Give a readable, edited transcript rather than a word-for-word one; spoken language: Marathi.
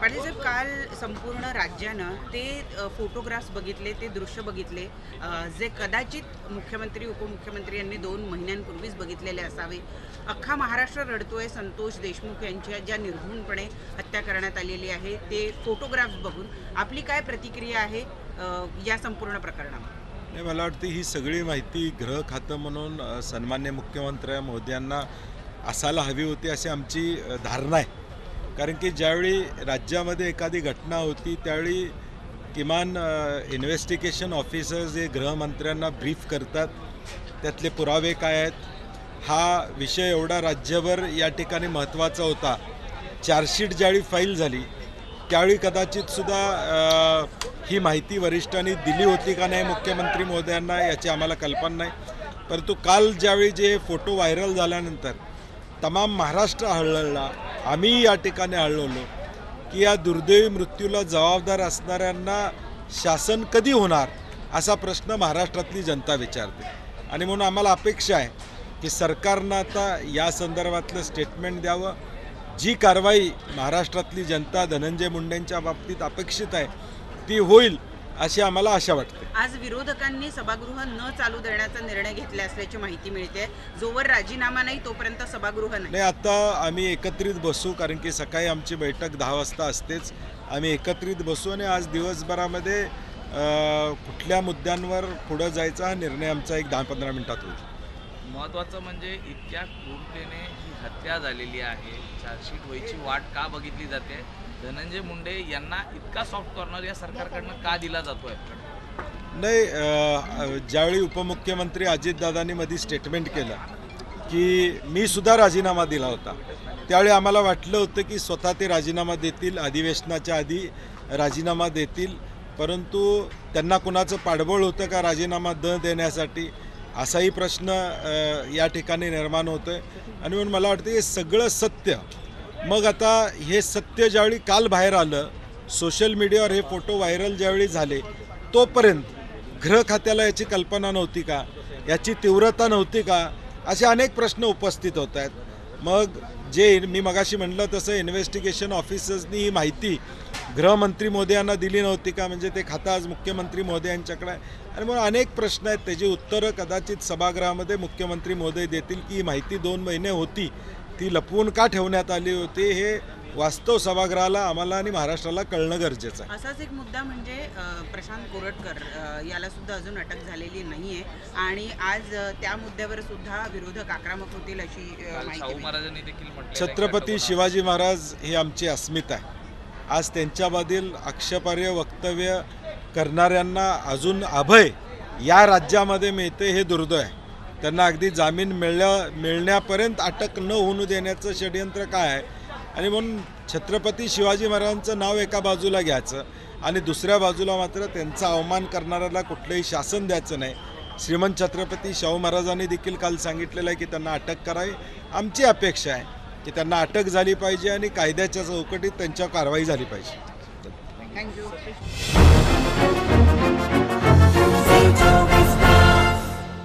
पाटील साहेब, काल संपूर्ण राज्यानं ते फोटोग्राफ्स बघितले, ते दृश्य बघितले, जे कदाचित मुख्यमंत्री उपमुख्यमंत्री यांनी 2 महिन्यांपूर्वीच बघितलेले असावे। अख्खा महाराष्ट्र रडतोय संतोष देशमुख यांच्या ज्या निर्घृणपणे हत्या करण्यात आलेली आहे ते फोटोग्राफ्स बघून। आपली काय प्रतिक्रिया आहे या संपूर्ण प्रकरणावर? मला वाटतं ही सगळी माहिती गृह खातं म्हणून सन्मान्य मुख्यमंत्री महोदयांना असायला हवी होती अशी आमची धारणा आहे। कारण की ज्यावेळी राज्यामध्ये एखादी घटना होती त्यावेळी किमान इन्व्हेस्टिगेशन ऑफिसर्स जे गृहमंत्र्यांना ब्रीफ करतात, त्यातले पुरावे काय आहेत, हा विषय एवढा राज्यभर या ठिकाणी महत्त्वाचा होता। चार्जशीट ज्यावेळी फाईल झाली त्यावेळी कदाचितसुद्धा ही माहिती वरिष्ठांनी दिली होती का नाही मुख्यमंत्री महोदयांना याची आम्हाला कल्पना नाही। परंतु काल ज्यावेळी जे फोटो व्हायरल झाल्यानंतर तमाम महाराष्ट्र हळहळला, आम्ही या ठिकाणी हळहळलो की या दुर्दैवी मृत्यूला जबाबदार असणाऱ्यांना शासन कधी होणार असा प्रश्न महाराष्ट्रातली जनता विचारते। आणि म्हणून आम्हाला अपेक्षा आहे की सरकारनं आता या संदर्भातलं स्टेटमेंट द्यावं। जी कारवाई महाराष्ट्रातली जनता धनंजय मुंडेंच्या बाबतीत अपेक्षित आहे ती होईल अशी आम्हाला आशा वाटते। आज विरोधकांनी सभागृह न चालू देण्याचा निर्णय घेतला असल्याची माहिती मिळते। जोवर राजीनामा नाही तोपर्यंत सभागृह नाही। आता आम्ही एकत्रित बसू, कारण की सकाळी आमची बैठक 10 वाजता असतेच। आम्ही एकत्रित बसू आणि आज दिवसभरामध्ये कुठल्या मुद्द्यांवर पुढे जायचा हा निर्णय आमचा एक 10-15 मिनिटात होईल। महत्त्वाचं म्हणजे इतक्या क्रूरतेने ही हत्या झालेली आहे, चार्जशीट व्हायची वाट का बघितली जाते? धनंजय मुंडे यांना इतका सॉफ्ट कॉर्नर या सरकारकडनं का दिला जातोय? नाही, ज्यावेळी उपमुख्यमंत्री अजितदादांनी मध्ये स्टेटमेंट केलं की मी सुद्धा राजीनामा दिला होता, त्यावेळी आम्हाला वाटलं होतं की स्वतः ते राजीनामा देतील, अधिवेशनाच्या आधी राजीनामा देतील। परंतु त्यांना कुणाचं पाठबळ होतं का राजीनामा न देण्यासाठी असाही प्रश्न या ठिकाणी निर्माण होतोय। आणि म्हणून मला वाटतं हे सगळं सत्य, मग आता हे सत्य ज्यावेळी काल बाहेर आलं, सोशल मीडियावर हे फोटो व्हायरल ज्यावेळी झाले, तोपर्यंत गृह खात्याला याची कल्पना नव्हती का, याची तीव्रता नव्हती का, असे अनेक प्रश्न उपस्थित होत आहेत। मग जे मी मगाशी म्हटलं तसं इन्व्हेस्टिगेशन ऑफिसर्सनी ही माहिती गृहमंत्री महोदयांना दिली नव्हती का, म्हणजे ते खातं आज मुख्यमंत्री महोदयांच्याकडे आहे। आणि म्हणून अनेक प्रश्न आहेत, त्याची उत्तरं कदाचित सभागृहामध्ये मुख्यमंत्री महोदय देतील की ही माहिती 2 महिने होती ती लपवून का ठेवण्यात आली होती, हे वास्तव सभागृहाला, आम्हाला आणि महाराष्ट्राला कळणं गरजेचं आहे। असाच एक मुद्दा म्हणजे प्रशांत कोरटकर याला सुद्धा अजून अटक झालेली नाहीये आणि आज त्या मुद्द्यावर सुद्धा विरोधक आक्रमक होतील अशी माहिती। छत्रपती शिवाजी महाराज ही आमची अस्मिता आहे। आज त्यांच्याबद्दल आक्षेपार्ह वक्तव्य करणाऱ्यांना अजून अभय या राज्यामध्ये मिळते हे दुर्दैव आहे। त्यांना अगदी जामीन मिळण्यापर्यंत अटक न होऊ देण्याचं षडयंत्र काय आहे? आणि म्हणून छत्रपती शिवाजी महाराजांचं नाव एका बाजूला घ्यायचं आणि दुसऱ्या बाजूला मात्र त्यांचा अवमान करणाऱ्याला कुठलंही शासन द्यायचं नाही। श्रीमंत छत्रपती शाहू महाराजांनी देखील काल सांगितलेलं आहे की त्यांना अटक करावी। आमची अपेक्षा आहे की त्यांना अटक झाली पाहिजे आणि कायद्याच्या चौकटीत त्यांच्यावर कारवाई झाली पाहिजे। थँक्यू।